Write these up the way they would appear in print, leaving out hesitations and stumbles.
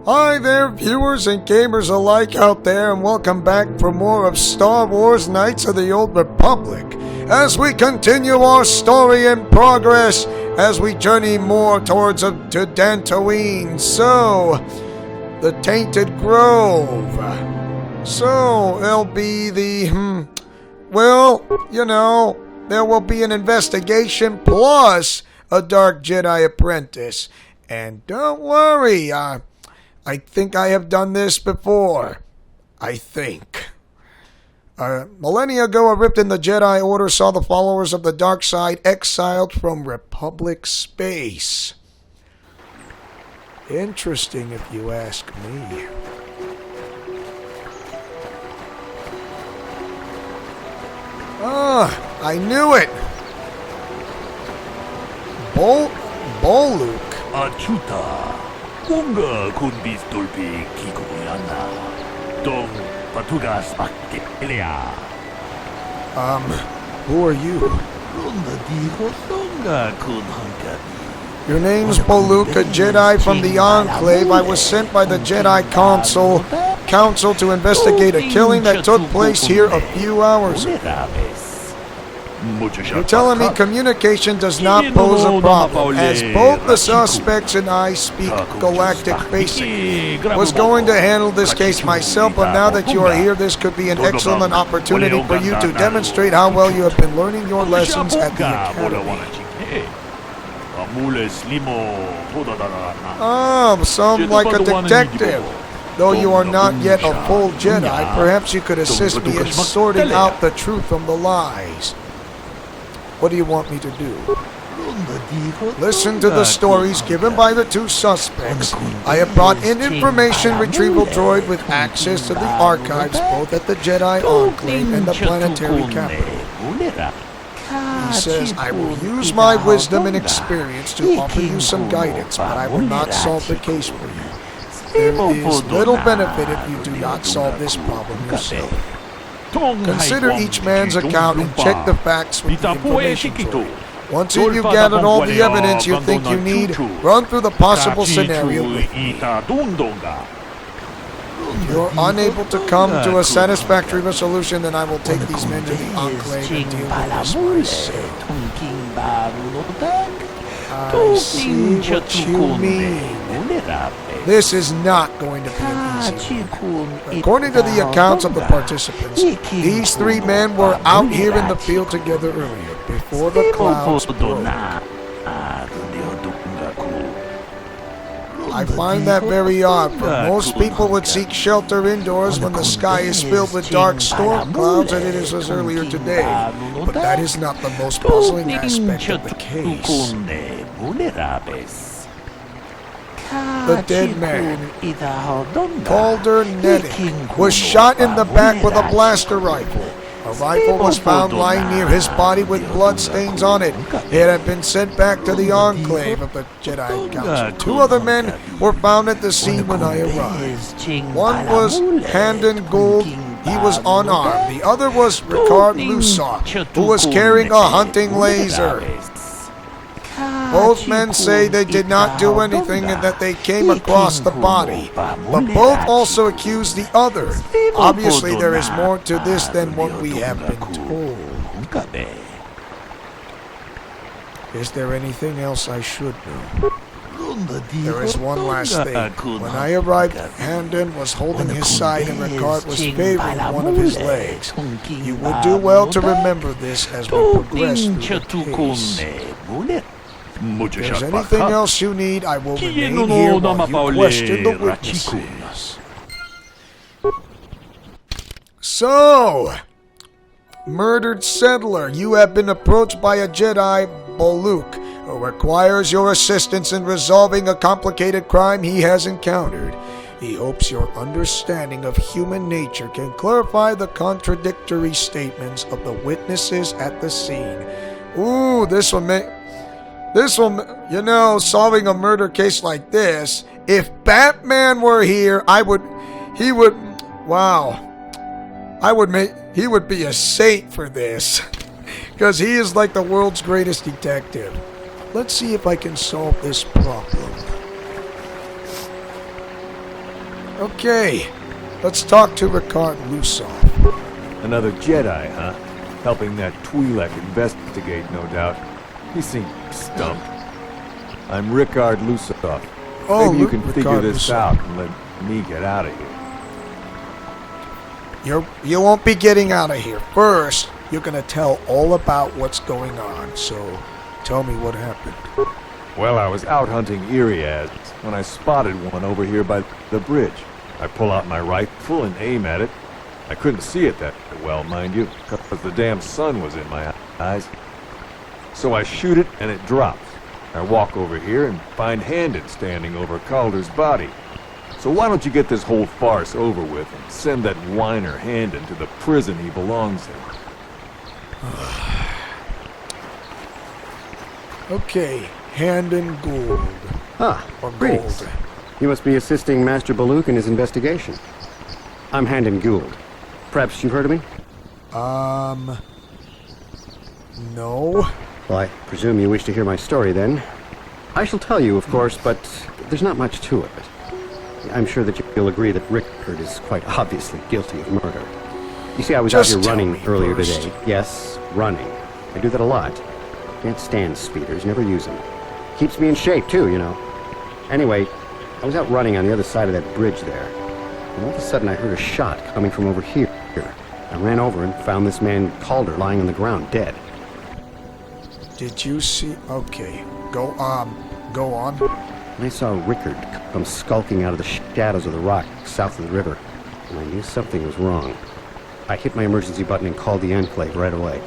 Hi there, viewers and gamers alike out there, and welcome back for more of Star Wars Knights of the Old Republic as we continue our story in progress as we journey more towards to Dantooine. So, the Tainted Grove. So, it'll be the, well, you know, there will be an investigation plus a Dark Jedi apprentice. And don't worry, I think I have done this before. I think. Millennia ago, a rift in the Jedi Order saw the followers of the dark side exiled from Republic space. Interesting, if you ask me. Ah, I knew it! Boluk. Achuta. Kunga kun bistulpi kikuyana. Dong patugas bakkelea. Who are you? Ronda dijo donga kun hankadi. Your name's Boluk, a Jedi from the Enclave. I was sent by the Jedi Council to investigate a killing that took place here a few hours ago. You're telling me communication does not pose a problem, as both the suspects and I speak Galactic Basic. Was going to handle this case myself, but now that you are here, this could be an excellent opportunity for you to demonstrate how well you have been learning your lessons at the Academy. Some like a detective. Though you are not yet a full Jedi, perhaps you could assist me in sorting out the truth from the lies. What do you want me to do? Listen to the stories given by the two suspects. I have brought in information retrieval droid with access to the archives both at the Jedi Enclave and the planetary capital. He says, I will use my wisdom and experience to offer you some guidance, but I will not solve the case for you. There is little benefit if you do not solve this problem yourself. Consider each man's account and check the facts with the information droid. Once you've gathered all the evidence you think you need, run through the possible scenario with me. If you're unable to come to a satisfactory resolution, then I will take these men to the Enclave and deal with this myself. I see what you mean. This is not going to be an easy one. According to the accounts of the participants, these three men were out here in the field together earlier, before the clouds broke. I find that very odd, for most people would seek shelter indoors when the sky is filled with dark storm clouds, and it is as earlier today. But that is not the most puzzling aspect of the case. The dead man, Calder Netting, was shot in the back with a blaster rifle. A rifle was found lying near his body with bloodstains on it. It had been sent back to the Enclave of the Jedi Council. Two other men were found at the scene when I arrived. One was Handon Gould. He was unarmed. The other was Ricard Lusar, who was carrying a hunting laser. Both men say they did not do anything and that they came across the body, but both also accuse the other. Obviously, there is more to this than what we have been told. Is there anything else I should know? There is one last thing. When I arrived, Handon was holding his side and Ricard was favoring one of his legs. You would do well to remember this as we progress through the case. If there's anything else you need, I will remain here while you question the witnesses. So, murdered settler, you have been approached by a Jedi, Boluk, who requires your assistance in resolving a complicated crime he has encountered. He hopes your understanding of human nature can clarify the contradictory statements of the witnesses at the scene. Ooh, this one, you know, solving a murder case like this, if Batman were here, he would be a saint for this. Because he is like the world's greatest detective. Let's see if I can solve this problem. Okay, let's talk to Ricard Lusov. Another Jedi, huh? Helping that Twi'lek investigate, no doubt. He seemed stumped. I'm Ricard Lusov. Oh, Maybe you can figure Ricard this Lusov. out and let me get out of here. You won't be getting out of here. First, you're gonna tell all about what's going on, so tell me what happened. Well, I was out hunting Iriaz when I spotted one over here by the bridge. I pull out my rifle and aim at it. I couldn't see it that well, mind you, because the damn sun was in my eyes. So I shoot it and it drops. I walk over here and find Handon standing over Calder's body. So why don't you get this whole farce over with and send that whiner Handon to the prison he belongs in? Okay, Handon Gould. Ah, Or greetings. Gold. You must be assisting Master Baluk in his investigation. I'm Handon Gould. Perhaps you've heard of me? No. Well, I presume you wish to hear my story then. I shall tell you, of course, but there's not much to it. I'm sure that you'll agree that Rickard is quite obviously guilty of murder. You see, I was Just out here tell running me earlier first. today. Yes, running. I do that a lot. Can't stand speeders, never use them. Keeps me in shape, too, you know. Anyway, I was out running on the other side of that bridge there. And all of a sudden I heard a shot coming from over here. I ran over and found this man Calder lying on the ground, dead. Did you see? Okay, go on. And I saw Rickard come skulking out of the shadows of the rock south of the river, and I knew something was wrong. I hit my emergency button and called the Enclave right away.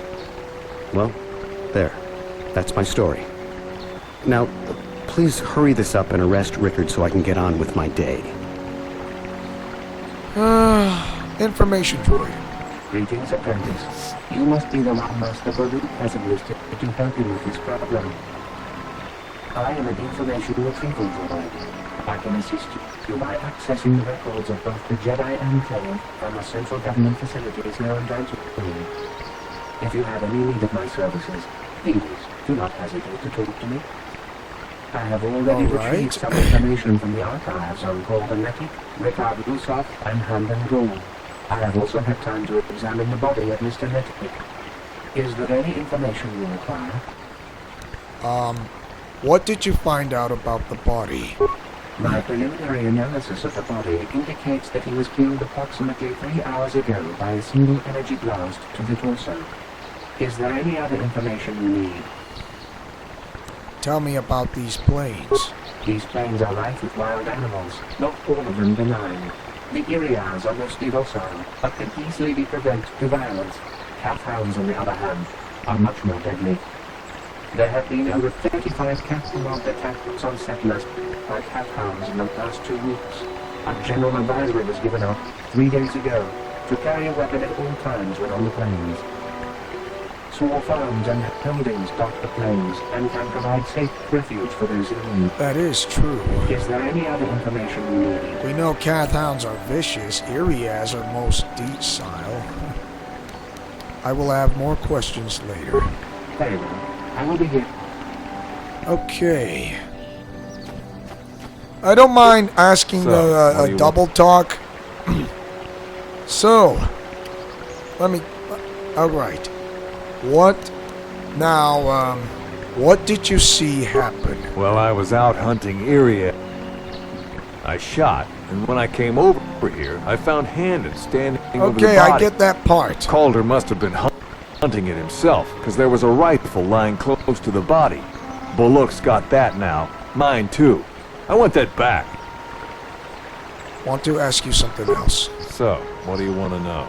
Well, there. That's my story. Now, please hurry this up and arrest Rickard so I can get on with my day. Information droid. Greetings, apprentice. You must be the one Master Baluk has enlisted to help you with this problem. I am an information retrieval droid. I can assist you by accessing the records of both the Jedi Enclave and the central government facilities known as Dantooine. If you have any need of my services, please do not hesitate to talk to me. I have already All right. retrieved some information from the archives on Golden Metic, Ricard Lusov, and Handon Gould. I have also had time to examine the body of Mr. Metic. Is there any information you require? What did you find out about the body? My preliminary analysis of the body indicates that he was killed approximately 3 hours ago by a single energy blast to the torso. Is there any other information you need? Tell me about these planes. These plains are rife with wild animals, not all of them benign. The Irians are mostly docile, but can easily be provoked to violence. Cat-hounds, on the other hand, are much more deadly. There have been over 35 cat-and-dog attacks on settlers by cat-hounds in the past 2 weeks. A general advisory was given out 3 days ago to carry a weapon at all times when on the plains. Small farms and buildings dot the plains and can provide safe refuge for those in need. That is true. Is there any other information you need? We know Cathounds are vicious. Irias are most docile. I will have more questions later. Very well. I will be here. Okay. I don't mind asking So, what do a you double talk. So, let me. Alright. What did you see happen? Well, I was out hunting Iriaz. I shot, and when I came over here, I found Handon standing over the Okay, body. I get that part. Calder must have been hunting it himself, because there was a rifle lying close to the body. Baluk's got that now. Mine, too. I want that back. Want to ask you something else. So, what do you want to know?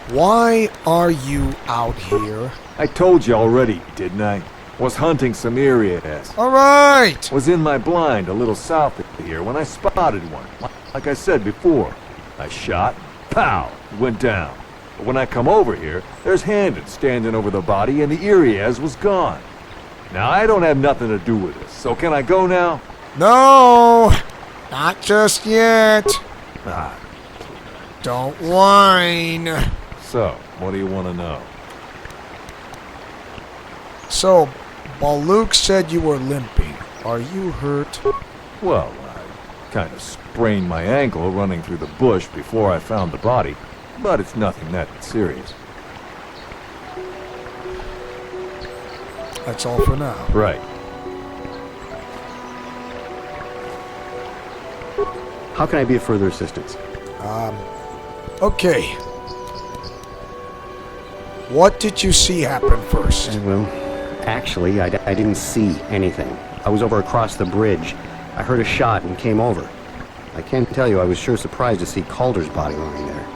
Why are you out here? I told you already, didn't I? Was hunting some Iriaz. Alright! Was in my blind a little south of here when I spotted one. Like I said before. I shot, pow, it went down. But when I come over here, there's Handon standing over the body and the Iriaz was gone. Now, I don't have nothing to do with this, so can I go now? No! Not just yet. Ah, Don't whine. so, what do you want to know? So, Baluk said you were limping. Are you hurt? Well, Kind of sprained my ankle running through the bush before I found the body, but it's nothing that serious. That's all for now. Right. How can I be of further assistance? Okay. What did you see happen first? Well, actually, I didn't see anything. I was over across the bridge. I heard a shot and came over. I can't tell you, I was sure surprised to see Calder's body lying there.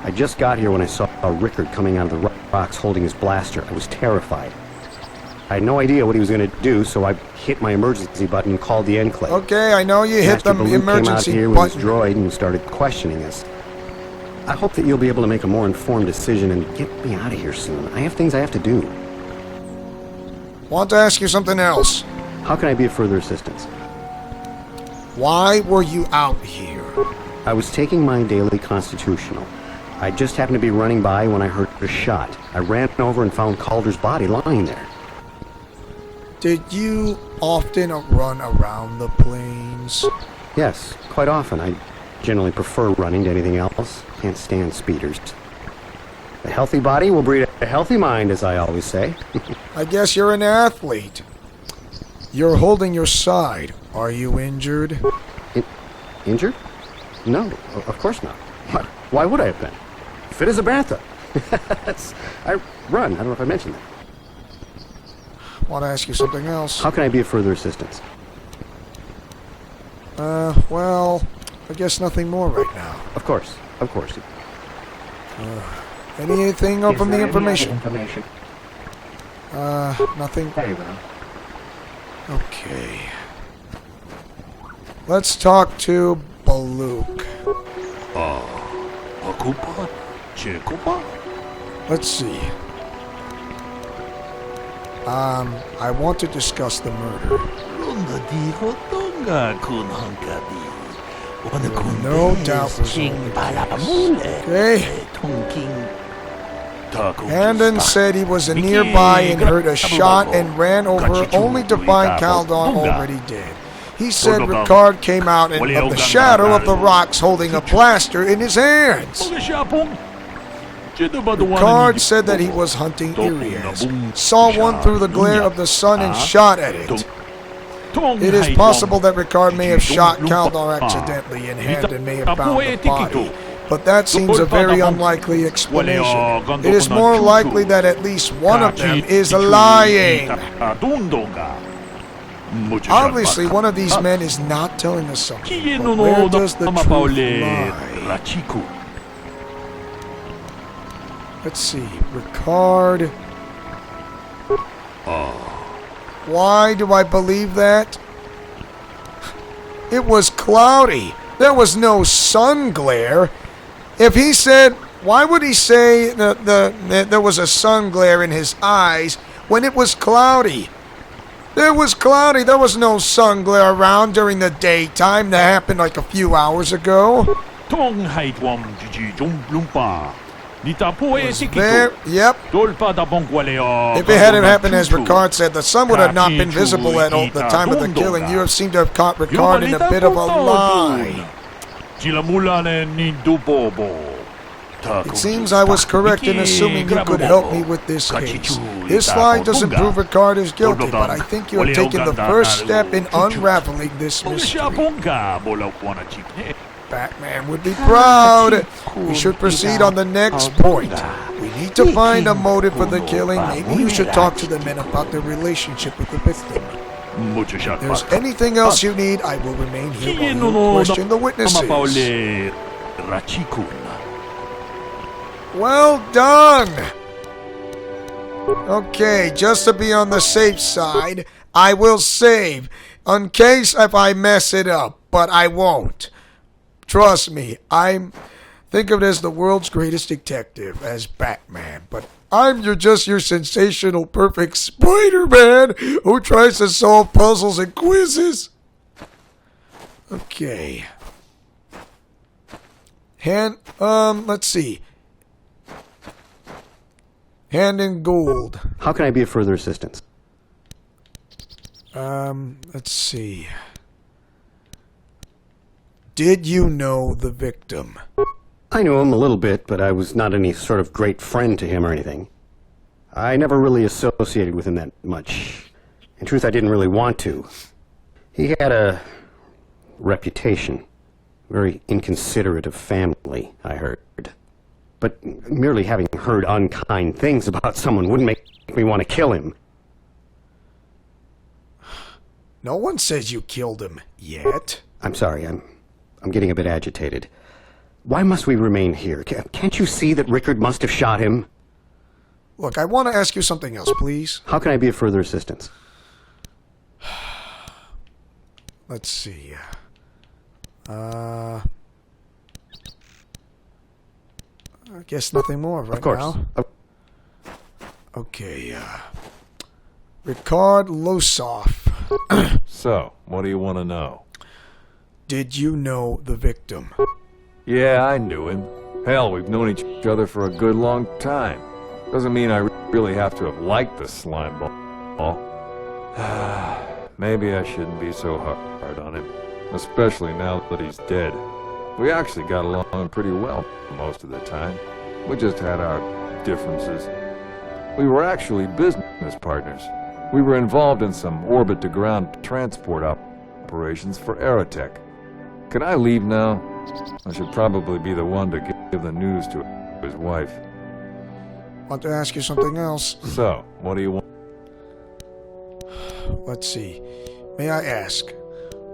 I just got here when I saw Rickard coming out of the rocks holding his blaster. I was terrified. I had no idea what he was going to do, so I hit my emergency button and called the Enclave. Okay, I know you hit the Master Baloo emergency came out here with his button. droid and started questioning us. I hope that you'll be able to make a more informed decision and get me out of here soon. I have things I have to do. Want to ask you something else. How can I be of further assistance? Why were you out here? I was taking my daily constitutional. I just happened to be running by when I heard a shot. I ran over and found Calder's body lying there. Did you often run around the plains? Yes, quite often. I generally prefer running to anything else. Can't stand speeders. A healthy body will breed a healthy mind, as I always say. I guess you're an athlete. You're holding your side. Are you injured? Injured? No, of course not. What? Why would I have been? Fit as a bantha. I run. I don't know if I mentioned that. Want to ask you something else? How can I be of further assistance? Well, I guess nothing more right now. Of course. Of course. Anything Is from the there any other information? information? Nothing. Very well. Okay. Let's talk to Baluk. Ako pa? Checo pa? Let's see. I want to discuss the murder. Ronda di Hotonga kun hankabi. Wana kun No doubt was king only palamule. Okay. Tongking. Handon said he was nearby and heard a shot and ran over only to find Caldon already dead. He said Ricard came out of the shadow of the rocks holding a blaster in his hands. Ricard said that he was hunting Irias, saw one through the glare of the sun and shot at it. It is possible that Ricard may have shot Caldor accidentally and Handon may have found the body, but that seems a very unlikely explanation. It is more likely that at least one of them is lying. Obviously, one of these men is not telling us something. But where does the truth lie? Let's see. Ricard. Why do I believe that? It was cloudy. There was no sun glare. If he said, why would he say that there was a sun glare in his eyes when it was cloudy? It was cloudy. There was no sun glare around during the daytime. That happened like a few hours ago. There, yep. If it hadn't happened as Ricard said, the sun would have not been visible at the time of the killing. You have seemed to have caught Ricard in a bit of a lie. It seems I was correct in assuming you could help me with this case. This lie doesn't prove Ricard is guilty, but I think you have taken the first step in unraveling this mystery. Batman would be proud. We should proceed on the next point. We need to find a motive for the killing. Maybe you should talk to the men about their relationship with the victim. If there's anything else you need, I will remain here while you question the witnesses. Well done! Okay, just to be on the safe side, I will save, in case if I mess it up, but I won't. Trust me, think of it as the world's greatest detective, as Batman, but I'm just your sensational, perfect Spider-Man who tries to solve puzzles and quizzes. Okay. Let's see. Handon Gould. How can I be of further assistance? Let's see. Did you know the victim? I knew him a little bit, but I was not any sort of great friend to him or anything. I never really associated with him that much. In truth, I didn't really want to. He had a reputation. Very inconsiderate of family, I heard. But merely having heard unkind things about someone wouldn't make me want to kill him. No one says you killed him yet. I'm sorry, I'm getting a bit agitated. Why must we remain here? Can't you see that Rickard must have shot him? Look, I want to ask you something else, please. How can I be of further assistance? Let's see. I guess nothing more right Of course. now. Okay, Ricard Losoff. So, what do you want to know? Did you know the victim? Yeah, I knew him. Hell, we've known each other for a good long time. Doesn't mean I really have to have liked the slime ball. Maybe I shouldn't be so hard on him, especially now that he's dead. We actually got along pretty well most of the time. We just had our differences. We were actually business partners. We were involved in some orbit-to-ground transport operations for Aerotech. Can I leave now? I should probably be the one to give the news to his wife. Want to ask you something else? So, what do you want? Let's see. May I ask,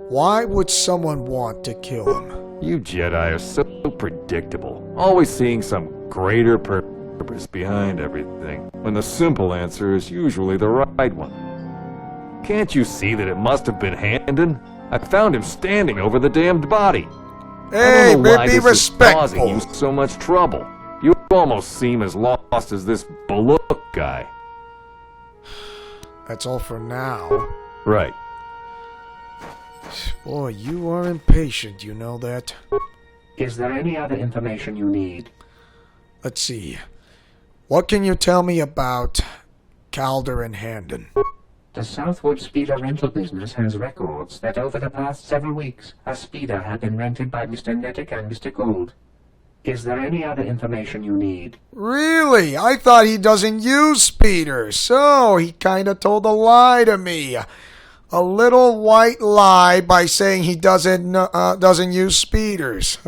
why would someone want to kill him? You Jedi are so predictable, always seeing some greater purpose behind everything, when the simple answer is usually the right one. Can't you see that it must have been Handon? I found him standing over the damned body. Hey, I don't know why be this is causing respectful. you so much trouble. You almost seem as lost as this Baluk guy. That's all for now. Right. Boy, you are impatient, you know that. Is there any other information you need? Let's see. What can you tell me about Calder and Handon? The Southwood Speeder rental business has records that over the past several weeks, a speeder had been rented by Mr. Nettic and Mr. Gould. Is there any other information you need? Really? I thought he doesn't use speeders, so he kinda told a lie to me. A little white lie by saying he doesn't use speeders.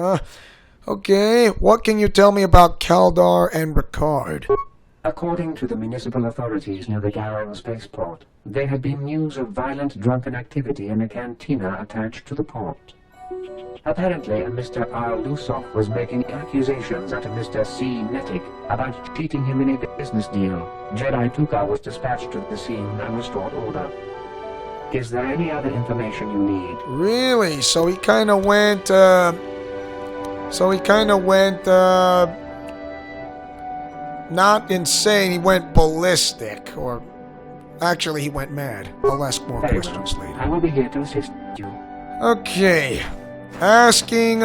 Okay, what can you tell me about Kaldar and Ricard? According to the municipal authorities near the Garang spaceport, there had been news of violent drunken activity in a cantina attached to the port. Apparently, a Mr. R. Lusoff was making accusations at a Mr. C. Nettic about cheating him in a business deal. Jedi Tuka was dispatched to the scene and restored order. Is there any other information you need? Really? So he kinda went, not insane, he went ballistic, or actually he went mad. I'll ask more Very questions well. later. I will be here to assist you. Okay, asking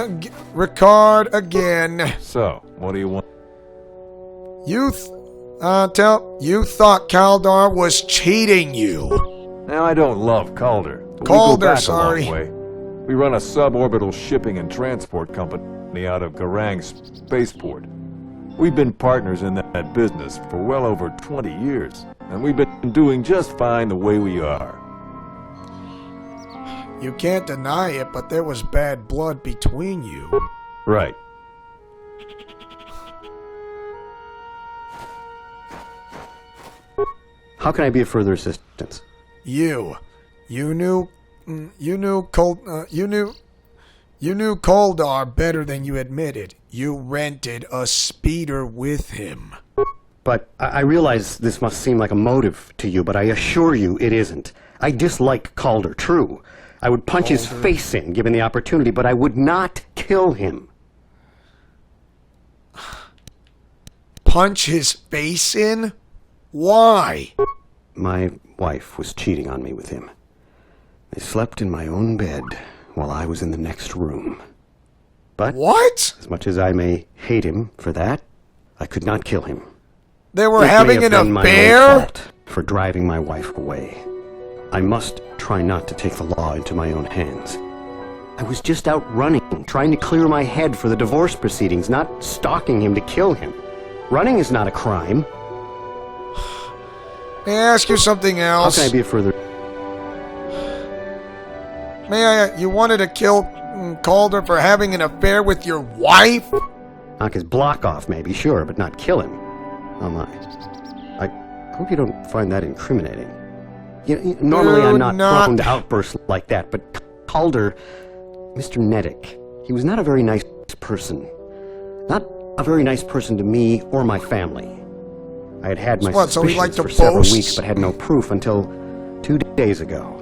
Ricard again. So, what do you want? You thought Kaldar was cheating you. Now, I don't love Calder. But Calder, we go back sorry. a long way. We run a suborbital shipping and transport company out of Garang Spaceport. We've been partners in that business for well over 20 years, and we've been doing just fine the way we are. You can't deny it, but there was bad blood between you. Right. How can I be of further assistance? You knew Kaldar better than you admitted. You rented a speeder with him. But I realize this must seem like a motive to you, but I assure you it isn't. I dislike Calder, true. I would punch his face in given the opportunity, but I would not kill him. Punch his face in? Why? My wife was cheating on me with him. They slept in my own bed while I was in the next room. But What? as much as I may hate him for that, I could not kill him. They were It may having have an been my own affair? fault for driving my wife away. I must try not to take the law into my own hands. I was just out running, trying to clear my head for the divorce proceedings, not stalking him to kill him. Running is not a crime. May I ask you something How else? can I be a further... You wanted to kill Calder for having an affair with your wife? Knock his block off, maybe, sure, but not kill him. Oh my. I hope you don't find that incriminating. Normally I'm not prone to outbursts like that, but Calder, Mr. Neddick, he was not a very nice person. Not a very nice person to me or my family. I had had my So he liked suspicions to for several boast? weeks, but had no proof until 2 days ago.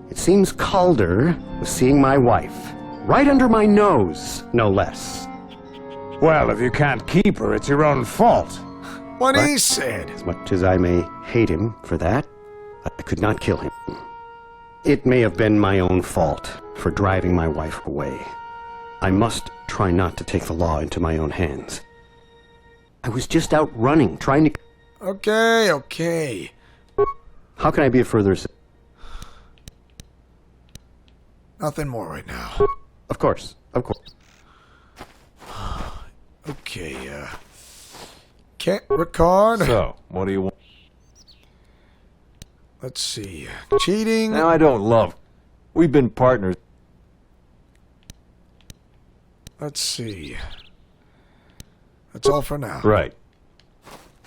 It seems Calder was seeing my wife, right under my nose, no less. Well, if you can't keep her, it's your own fault. What he said. As much as I may hate him for that, I could not kill him. It may have been my own fault for driving my wife away. I must try not to take the law into my own hands. I was just out running, trying to... Okay. How can I be of further assistance? Nothing more right now. Of course. Okay, Kent Ricard. So, what do you want? Let's see. Cheating. Now, I don't love... We've been partners. Let's see. That's all for now. Right.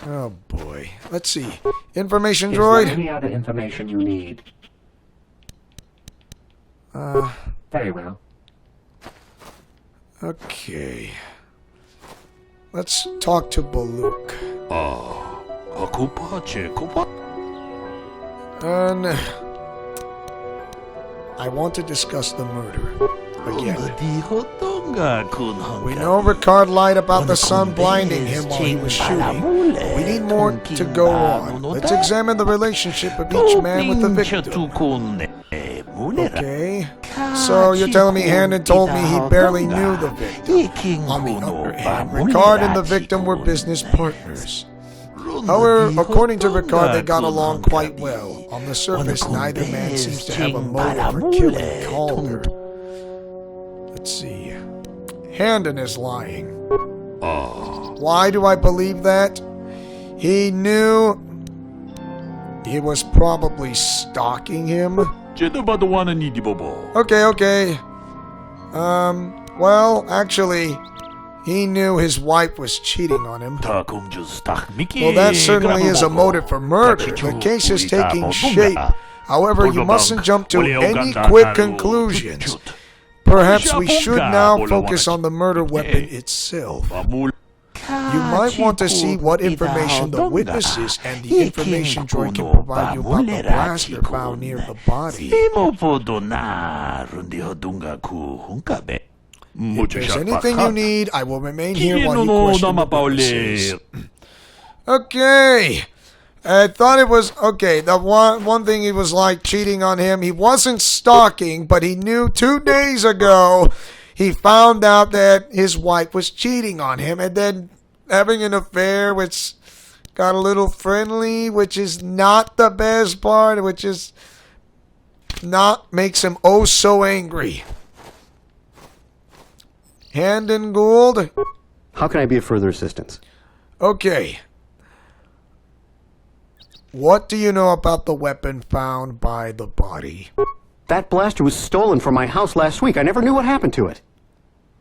Oh boy. Let's see. Information Is there droid. any other information you need? Very well. Okay. Let's talk to Baluk. Ako pa, Checo pa. And I want to discuss the murder again. Dijo tonga kun hanggabi. We know Ricard lied about the sun blinding him while he was shooting. We need more to go on. Let's examine the relationship of each man with the victim. Okay. So you're telling me Handon told me he barely knew the victim. On the other hand, Ricard and the victim were business partners. However, according to Ricard, they got along quite well. On the surface, neither man seems to have a motive for killing Calder. Let's see. Handon is lying. Why do I believe that? He knew he was probably stalking him. Okay. Well, actually, he knew his wife was cheating on him. Well, that certainly is a motive for murder. The case is taking shape. However, you mustn't jump to any quick conclusions. Perhaps we should now focus on the murder weapon itself. You might want to see what information the witnesses and the information droid can provide you about the blaster found near the body. If there's anything you need, I will remain here while you question the witnesses. Okay. I thought it was... Okay, the one thing he was like cheating on him. He wasn't stalking, but he knew 2 days ago he found out that his wife was cheating on him and then having an affair, which got a little friendly, which is not the best part, which is not makes him oh so angry. Handon Gould. How can I be of further assistance? Okay. What do you know about the weapon found by the body? That blaster was stolen from my house last week. I never knew what happened to it.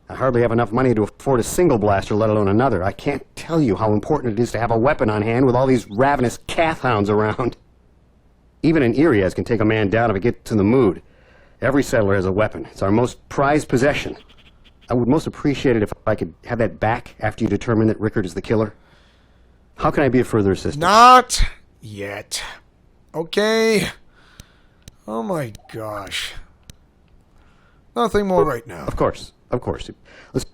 I hardly have enough money to afford a single blaster, let alone another. I can't tell you how important it is to have a weapon on hand with all these ravenous cath hounds around. Even an Iriaz can take a man down if it gets in the mood. Every settler has a weapon. It's our most prized possession. I would most appreciate it if I could have that back after you determine that Rickard is the killer. How can I be of further assistance? Not yet. Okay. Oh my gosh. Nothing more right now. Of course. Let's...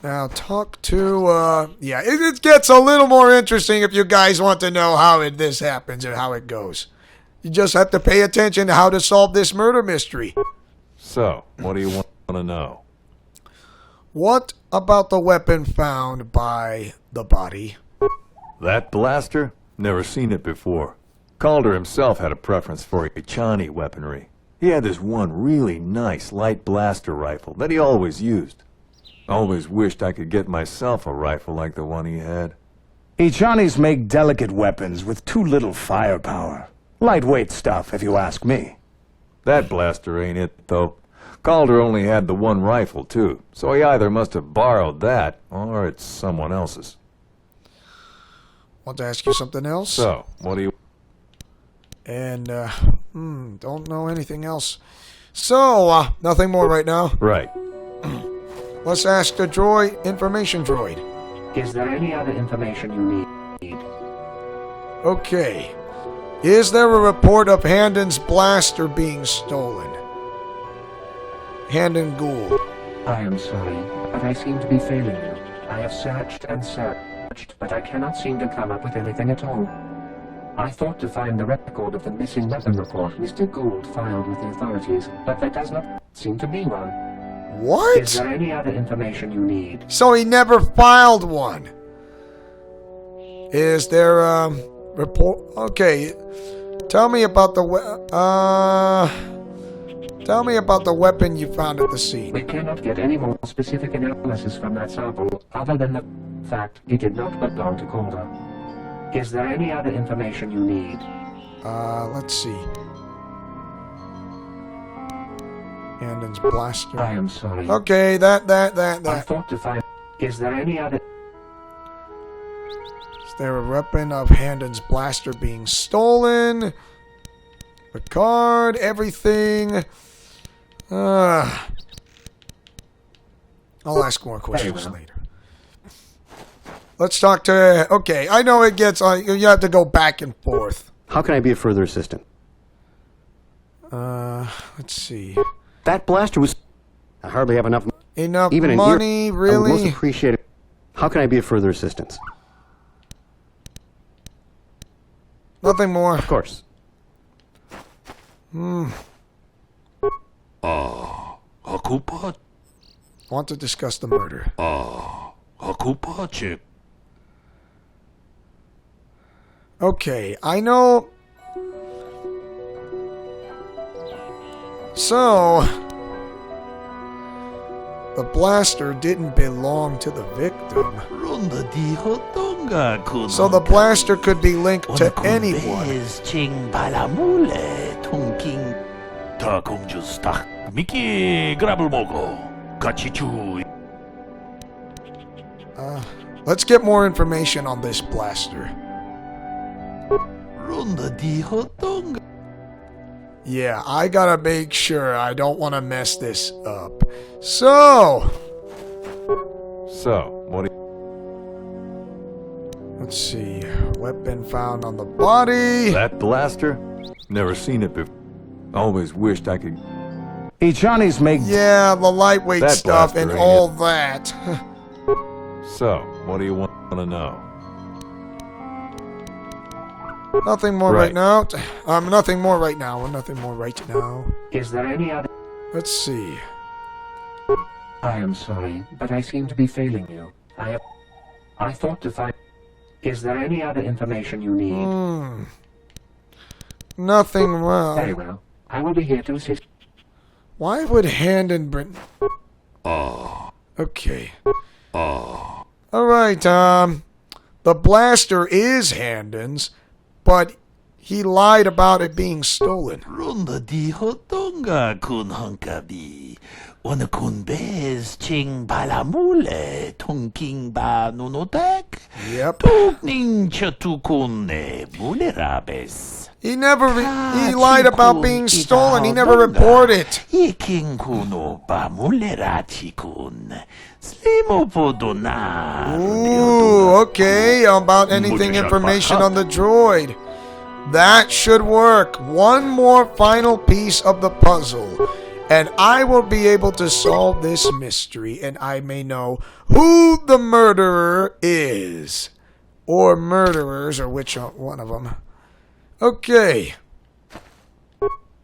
Now talk to, yeah, it gets a little more interesting if you guys want to know how this happens and how it goes. You just have to pay attention to how to solve this murder mystery. So, what do you want to know? What about the weapon found by the body? That blaster? Never seen it before. Calder himself had a preference for Ichani weaponry. He had this one really nice light blaster rifle that he always used. Always wished I could get myself a rifle like the one he had. Ichanis make delicate weapons with too little firepower. Lightweight stuff, if you ask me. That blaster ain't it, though. Calder only had the one rifle, too, so he either must have borrowed that, or it's someone else's. Want to ask you something else? So, what do you... And, don't know anything else. So, nothing more right now. Right. Let's ask the droid, information droid. Is there any other information you need? Okay. Is there a report of Handon's blaster being stolen? Handon Gould. I am sorry, but I seem to be failing you. I have searched and searched, but I cannot seem to come up with anything at all. I thought to find the record of the missing weapon report Mr. Gould filed with the authorities, but there does not seem to be one. What? Is there any other information you need? So he never filed one. Is there a report? Okay. Tell me about the Tell me about the weapon you found at the scene. We cannot get any more specific analysis from that sample, other than the fact it did not belong to Calder. Is there any other information you need? Let's see. Handon's blaster. I am sorry. Okay, that. I thought to find... Is there any other... Is there a weapon of Handon's blaster being stolen? The card, everything. I'll ask more questions later. Let's talk to... Okay, I know it gets... you have to go back and forth. How can I be of further assistance? Let's see. That blaster was... I hardly have enough... Enough Even in money, here, I would most really? appreciate it. How can I be of further assistance? Nothing more. Of course. Ako pa, Want to discuss the murder. ako pa, Chip. Okay, I know... So... The blaster didn't belong to the victim. Ronda di hotonga kun. So the blaster could be linked to anyone. Is ching balamule tongking ta kung justak. Miki grabel mogo. Kachichu. Let's get more information on this blaster. Ronda di hotonga. Yeah, I gotta make sure I don't want to mess this up. So, What do you... let's see. Weapon found on the body. That blaster? Never seen it before. Always wished I could... Ichanis make... Yeah, the lightweight That stuff blaster and ain't all it. that. So, what do you want to know? Nothing more right Right. now. Nothing more right now. Nothing more right now. Is there any other... Let's see. I am sorry, but I seem to be failing you. I thought to find... Is there any other information you need? Nothing Very well. well. I will be here to assist. Why would Handon bring... Okay. Alright, the blaster is Handon's, but he lied about it being stolen. Ronda di hotonga kun hankabi. Wana kun bez ching balamule tongking ba nunotek. Yep. Tugning chatukun ne mulerabes. He lied about being stolen. He never reported. Iking kuno ba mulerati kun. Slimo podona. Ooh, okay. About anything information on the droid. That should work. One more final piece of the puzzle. And I will be able to solve this mystery, and I may know who the murderer is. Or murderers, or which one of them. Okay.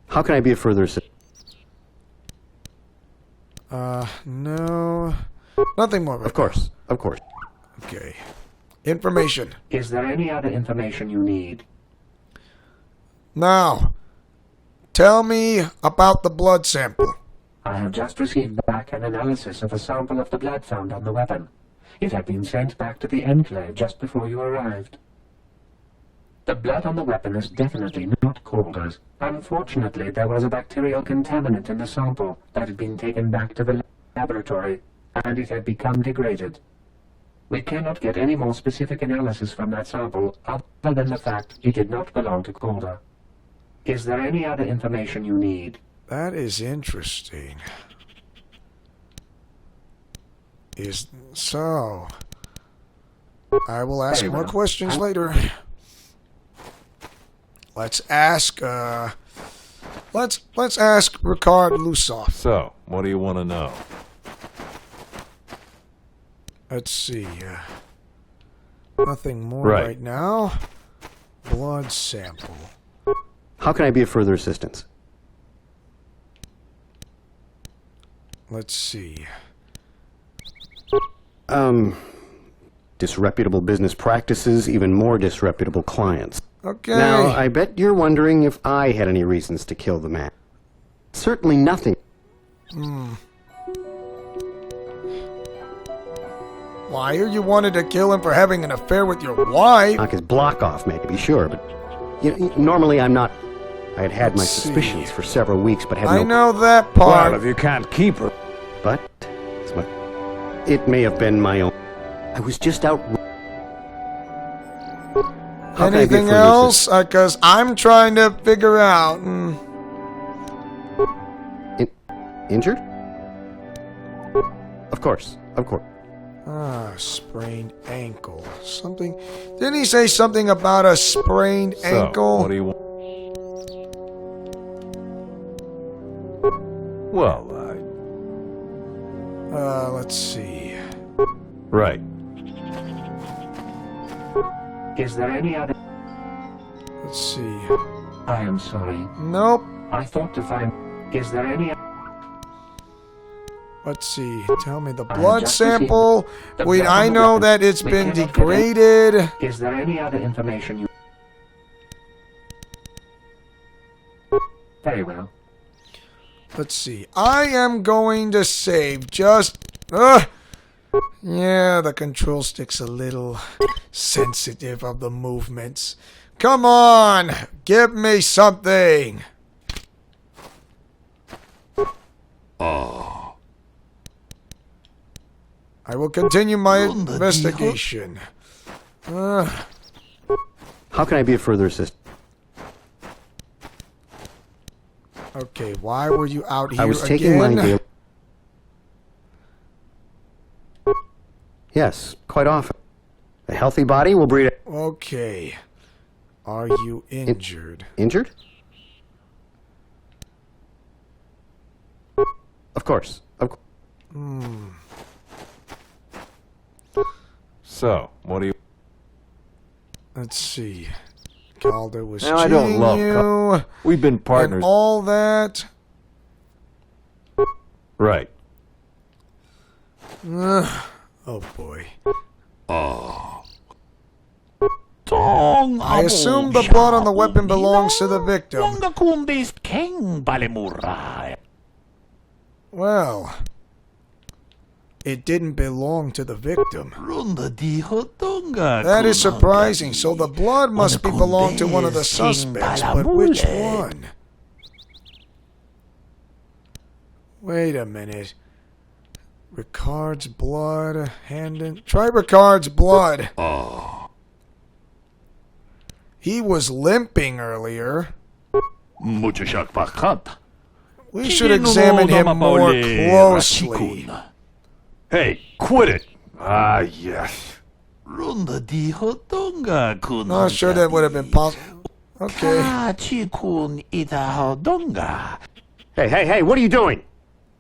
How can I be of further assistance? No. Nothing more. Of course. Of course. Okay. Information. Is there any other information you need? Now, tell me about the blood sample. I have just received back an analysis of a sample of the blood found on the weapon. It had been sent back to the Enclave just before you arrived. The blood on the weapon is definitely not Calder's. Unfortunately, there was a bacterial contaminant in the sample that had been taken back to the laboratory, and it had become degraded. We cannot get any more specific analysis from that sample other than the fact it did not belong to Calder. Is there any other information you need? That is interesting. So, I will ask Very more well. questions later. Let's ask let's ask Ricard Lusoff. So, what do you want to know? Let's see. Nothing more Right. right now. Blood sample. How can I be of further assistance? Let's see. Disreputable business practices, even more disreputable clients. Okay. Now, I bet you're wondering if I had any reasons to kill the man. Certainly nothing. Why you wanted to kill him for having an affair with your wife? Knock his block off, maybe, sure, but normally I'm not. I had had my Let's see. suspicions for several weeks, but had I no. know that part. Well, if you can't keep her, But it may have been my own. I was just out. How can I be of Anything further else? Because I'm trying to figure out. Injured? Of course, of course. Sprained ankle. Something. Didn't he say something about a sprained So, ankle? what do you want? Well, Let's see. right. Is there any other... Let's see. I am sorry. Nope. I thought to find... Is there any... Let's see. Tell me the I blood just sample. received the Wait, blood I on the know weapon. that it's We been cannot get it. degraded. Is there any other information you... Very well. Let's see. I am going to save just... Yeah, the control stick's a little sensitive of the movements. Come on! Give me something! I will continue my investigation. How can I be of further assistance? Okay, why were you out here I was taking again? my daily. Yes, quite often. A healthy body will breed. Okay. Are you injured? Injured? Of course. Of course. So, what do you... Let's see. Calder was Now, I don't cheating love you We've been and partners. all that. Right. Oh boy. I assume the blood on the weapon belongs to the victim. Well, it didn't belong to the victim. That is surprising. So the blood must be belong to one of the suspects, but which one? Wait a minute. Ricard's blood, Handon. Try Ricard's blood. He was limping earlier. We should examine him more closely. Hey, quit it! Ah, yes. Not sure that would have been possible. Okay. Hey, what are you doing?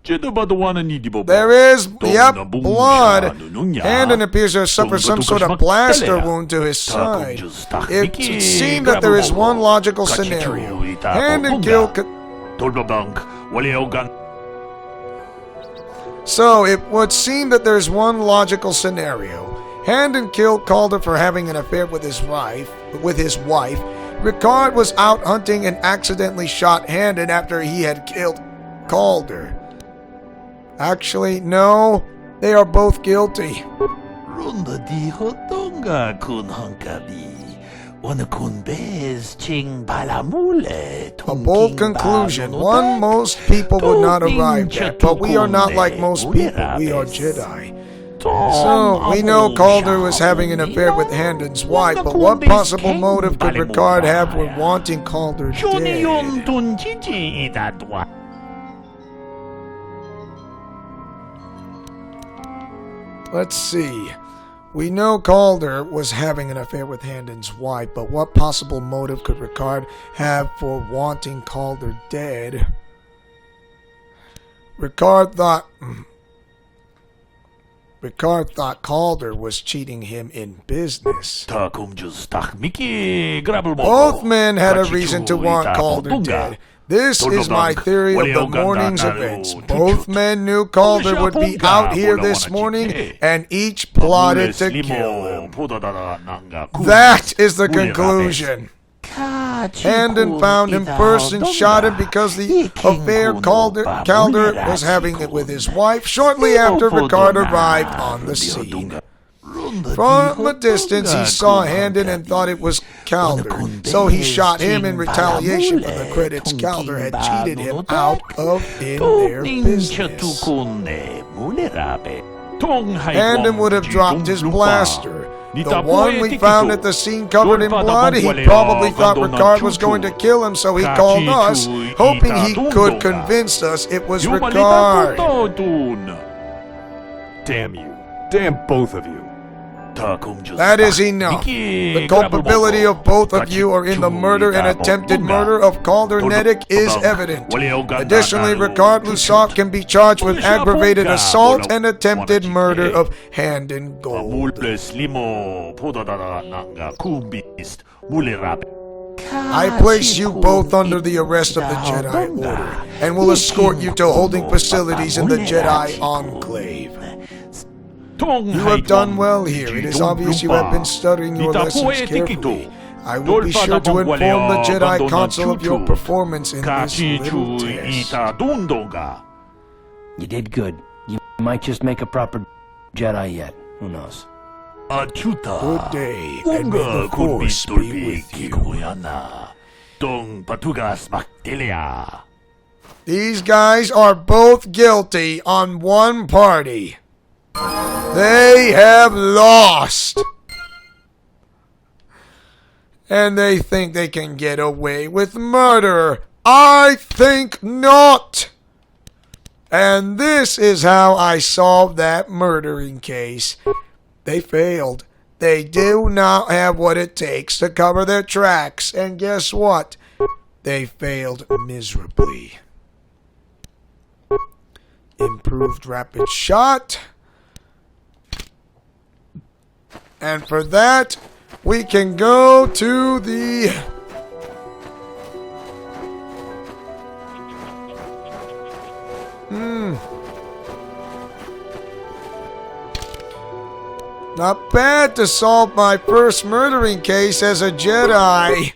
There is, yep, blood. Handon appears to have suffered some sort of blaster wound to his side. It would seem that there is one logical scenario. Handon killed... So, it would seem that there's one logical scenario. Handon killed Calder for having an affair with his wife. Ricard was out hunting and accidentally shot Handon after he had killed Calder. Actually, no, they are both guilty. Ronda dijo tonga kun hankabi. Ona kun bez ching balamule. A bold conclusion, one most people would not arrive at, but we are not like most people, we are Jedi. So, we know Calder was having an affair with Handon's wife, but what possible motive could Ricard have for wanting Calder dead? Let's see. We know Calder was having an affair with Handon's wife, but what possible motive could Ricard have for wanting Calder dead? Ricard thought Calder was cheating him in business. Both men had a reason to want Calder dead. This is my theory of the morning's events. Both men knew Calder would be out here this morning, and each plotted to kill him. That is the conclusion. Handon found him first and shot him because the affair Calder was having it with his wife shortly after Ricard arrived on the scene. From a distance, he saw Handon and thought it was Calder, so he shot him in retaliation for the credits Calder had cheated him out of in their business. Handon would have dropped his blaster. The one we found at the scene covered in blood, he probably thought Ricard was going to kill him, so he called us, hoping he could convince us it was Ricard. Damn you. Damn both of you. That is enough. The culpability of both of you are in the murder and attempted murder of Calder Neddick is evident. Additionally, Ricard Lusov can be charged with aggravated assault and attempted murder of Handon Gold. I place you both under the arrest of the Jedi Order and will escort you to holding facilities in the Jedi Enclave. You have done well here. It is obvious you have been studying your lessons carefully. I will be sure to inform the Jedi Council of your performance in this little test. You did good. You might just make a proper Jedi yet. Who knows? Good day, and may the Force be with you. These guys are both guilty on one party. They have lost. And they think they can get away with murder. I think not. And this is how I solved that murdering case. They failed. They do not have what it takes to cover their tracks. And guess what? They failed miserably. Improved rapid shot. And for that, we can go to the... Not bad to solve my first murdering case as a Jedi.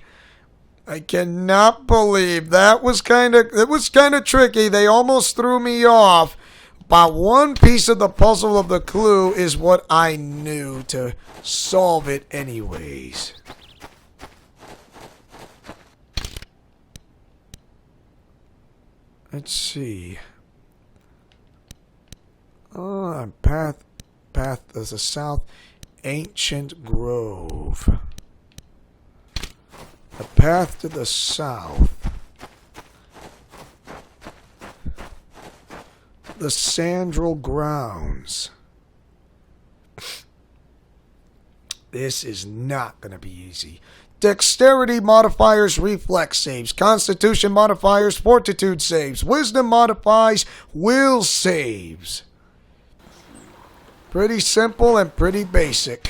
I cannot believe that was kind of tricky. They almost threw me off. But one piece of the puzzle of the clue is what I knew to solve it anyways. Let's see. Path to the south, Ancient Grove. The path to the south. The Sandral Grounds. This is not going to be easy. Dexterity modifiers reflex saves. Constitution modifiers fortitude saves. Wisdom modifies will saves. Pretty simple and pretty basic.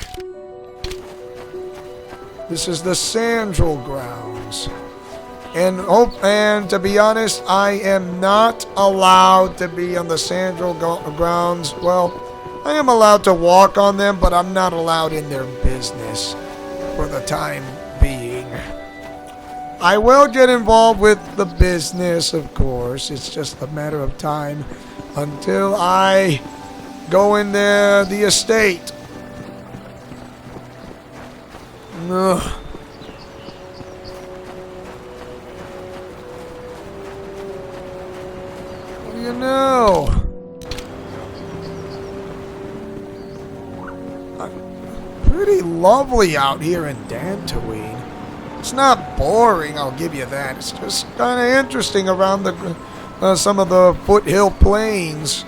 This is the Sandral Grounds. And to be honest, I am not allowed to be on the Sandral Grounds. Well, I am allowed to walk on them, but I'm not allowed in their business for the time being. I will get involved with the business, of course. It's just a matter of time until I go in there, the estate. Ugh. What do you know? Pretty lovely out here in Dantooine. It's not boring, I'll give you that. It's just kind of interesting around the some of the foothill plains.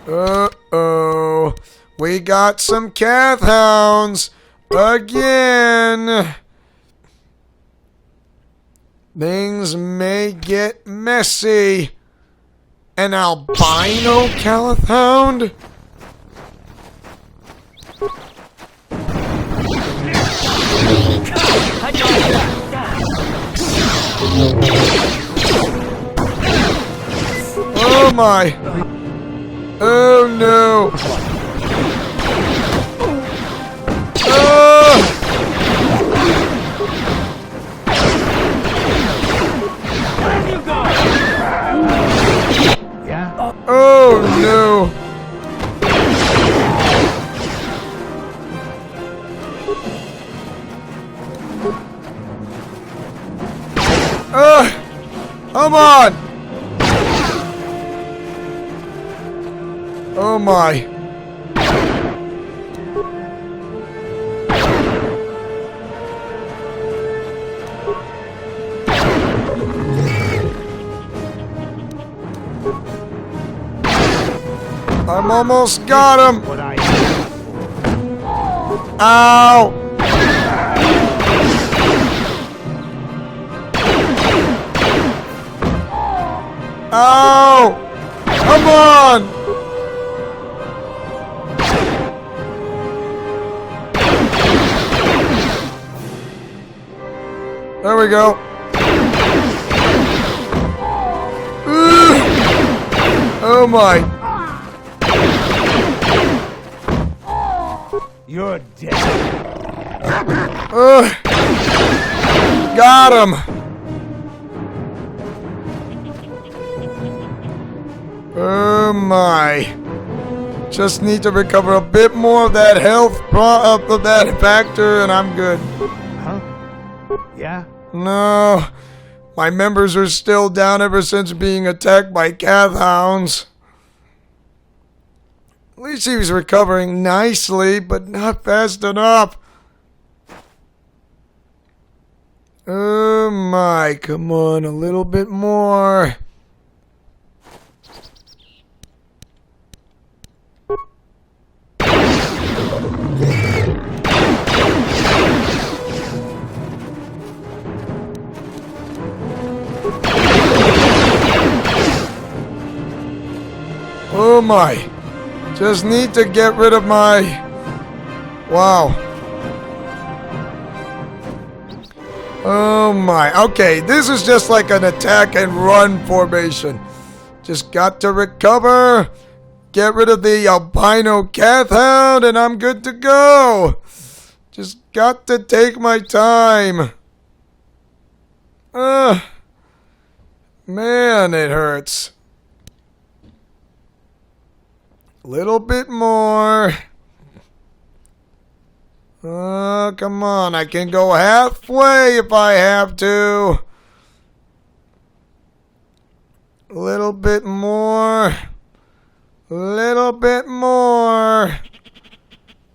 Uh-oh. We got some Kath hounds again. Things may get messy. An albino Caliph hound? Oh my! Oh no! Oh! Oh no! Come on! Oh my! I'm almost got him! Ow! Ow! Come on! There we go. Oh my! You're dead. Got him! Oh my. Just need to recover a bit more of that health of that factor and I'm good. Huh? Yeah? No. My members are still down ever since being attacked by Kath hounds. At least he was recovering nicely, but not fast enough. Oh my, come on, a little bit more. Oh my. Just need to get rid of my... Wow. Oh my. Okay, this is just like an attack and run formation. Just got to recover. Get rid of the albino Kath hound and I'm good to go. Just got to take my time. Man, it hurts. Little bit more. Oh, come on. I can go halfway if I have to. A little bit more. A little bit more.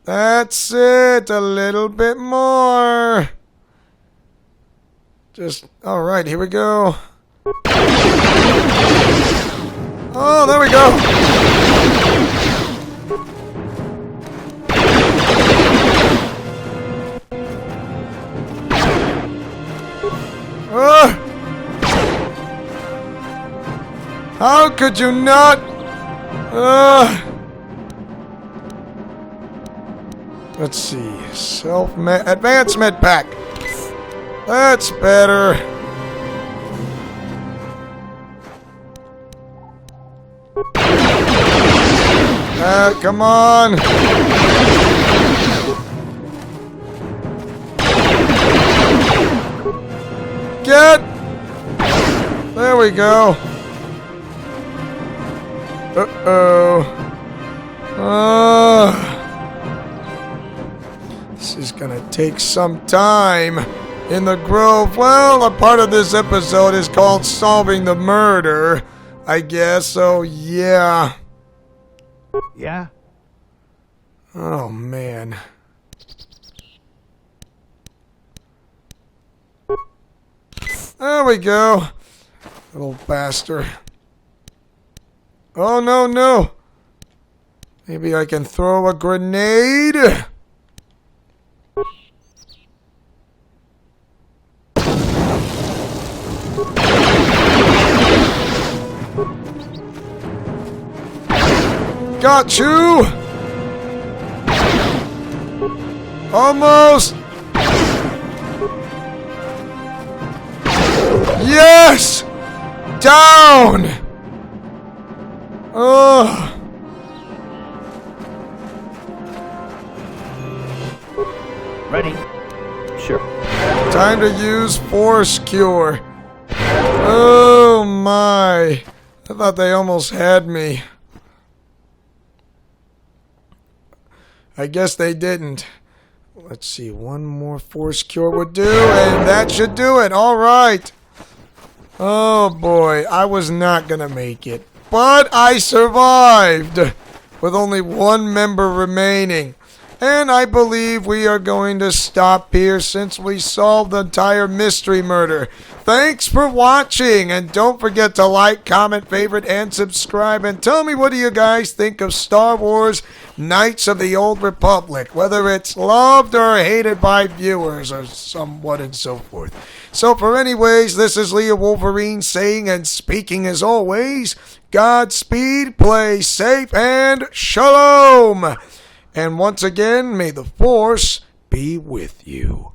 That's it. A little bit more. Just, all right, here we go. Oh, there we go. How could you not? Let's see. Advanced med pack. That's better. Come on. Get! There we go. This is gonna take some time in the Grove. Well, a part of this episode is called Solving the Murder, I guess, so yeah. Yeah? Oh, man. There we go. Little bastard. Oh, no, no. Maybe I can throw a grenade? Got you! Almost! Yes! Down! Ugh. Ready? Sure. Time to use Force Cure. Oh my. I thought they almost had me. I guess they didn't. Let's see, one more Force Cure would do, and that should do it. All right. Oh boy, I was not gonna make it. But I survived with only one member remaining. And I believe we are going to stop here since we solved the entire mystery murder. Thanks for watching, and don't forget to like, comment, favorite, and subscribe. And tell me, what do you guys think of Star Wars Knights of the Old Republic? Whether it's loved or hated by viewers or somewhat and so forth. So for anyways, this is Leo Wolverine saying and speaking as always, Godspeed, play safe, and shalom! And once again, may the Force be with you.